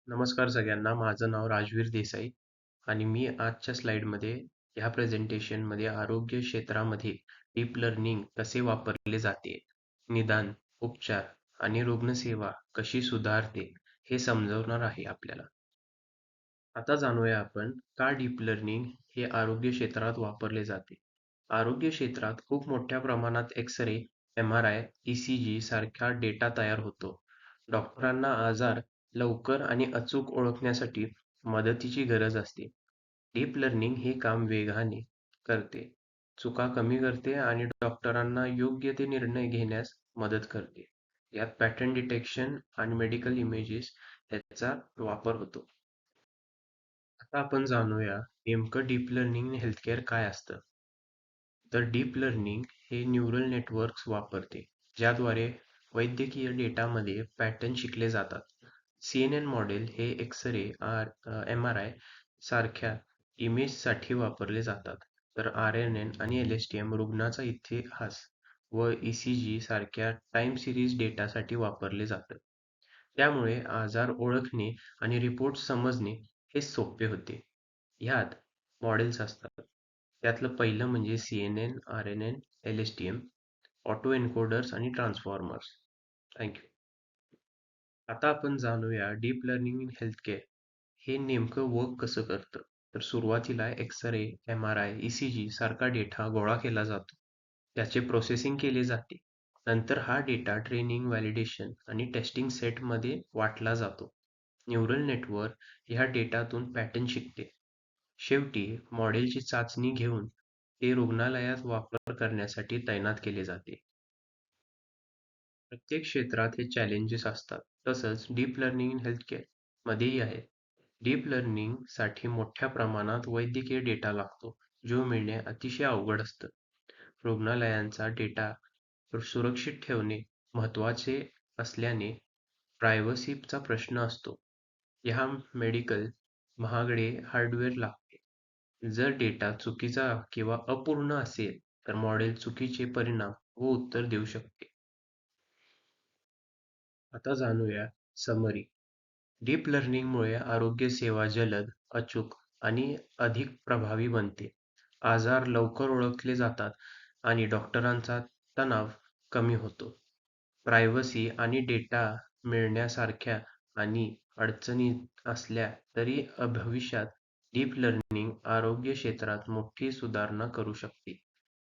नमस्कार सगळ्यांना. माझं नाव राजवीर देसाई आणि मी आजच्या स्लाइडमध्ये ह्या प्रेझेंटेशनमध्ये आरोग्य क्षेत्रामध्ये डीप लर्निंग कसे वापरले जाते, निदान, उपचार आणि रुग्णसेवा कशी सुधारते हे समजवणार आहे आपल्याला. आता जाणूया आपण का डीप लर्निंग हे आरोग्य क्षेत्रात वापरले जाते. आरोग्य क्षेत्रात खूप मोठ्या प्रमाणात एक्स-रे, एम-आर-आय, ई-सी-जी सारखा डेटा तयार होतो. डॉक्टरांना आजार लवकर आणि अचूक ओळखण्यासाठी मदतीची गरज असते. डीप लर्निंग हे काम वेगाने करते, चुका कमी करते आणि डॉक्टरांना योग्य ते निर्णय घेण्यास मदत करते. यात पॅटर्न डिटेक्शन आणि मेडिकल इमेजेस याचा वापर होतो. आता आपण जाणूया नेमकं डीप लर्निंग हेल्थकेअर काय असतं. तर डीप लर्निंग हे न्यूरल नेटवर्क्स वापरते, ज्याद्वारे वैद्यकीय डेटामध्ये पॅटर्न शिकले जातात. CNN मॉडेल हे एक्स-रे, एम-आर-आय सारख्या इमेजसाठी वापरले जातात, तर RNN आणि LSTM रुग्णाचा इतिहास व ECG सारख्या टाइम सिरीज डेटासाठी वापरले जातात. त्यामुळे आजार ओळखणे आणि रिपोर्ट समजणे हे सोपे होते. ह्यात मॉडेल्स असतात. त्यातलं पहिलं म्हणजे CNN, RNN, LSTM, auto encoders आणि ट्रान्सफॉर्मर्स. Thank you. आता आपण जाणूया डीप लर्निंग इन हेल्थकेअर हे नेमकं वर्क कसं करतं. तर सुरुवातीला एक्स-रे, एम-आर-आय, ई-सी-जी सारखा डेटा गोळा केला जातो. त्याचे प्रोसेसिंग केले जाते. नंतर हा डेटा ट्रेनिंग, व्हॅलिडेशन आणि टेस्टिंग सेटमध्ये वाटला जातो. न्यूरल नेटवर्क ह्या डेटातून पॅटर्न शिकते. शेवटी मॉडेलची चाचणी घेऊन ते रुग्णालयात वापर करण्यासाठी तैनात केले जाते. प्रत्येक क्षेत्रात हे चॅलेंजेस असतात. तसंच डीप लर्निंग इन हेल्थकेअर मध्येही आहे. डीप लर्निंग साठी मोठ्या प्रमाणात वैद्यकीय डेटा लागतो, जो मिळणे अतिशय अवघड असतं. रुग्णालयांचा डेटा सुरक्षित ठेवणे महत्त्वाचे असल्याने प्रायव्हसीचा प्रश्न असतो. ह्या मेडिकल महागडे हार्डवेअर लागते. जर डेटा चुकीचा किंवा अपूर्ण असेल, तर मॉडेल चुकीचे परिणाम व उत्तर देऊ शकते. आता जाणूया समरी. डीप लर्निंगमुळे आरोग्य सेवा जलद, अचूक आणि अधिक प्रभावी बनते. आजार लवकर ओळखले जातात आणि डॉक्टरांचा तणाव कमी होतो. प्रायव्हसी आणि डेटा मिळण्यासारख्या आणि अडचणी असल्या तरी भविष्यात डीप लर्निंग आरोग्य क्षेत्रात मोठी सुधारणा करू शकते.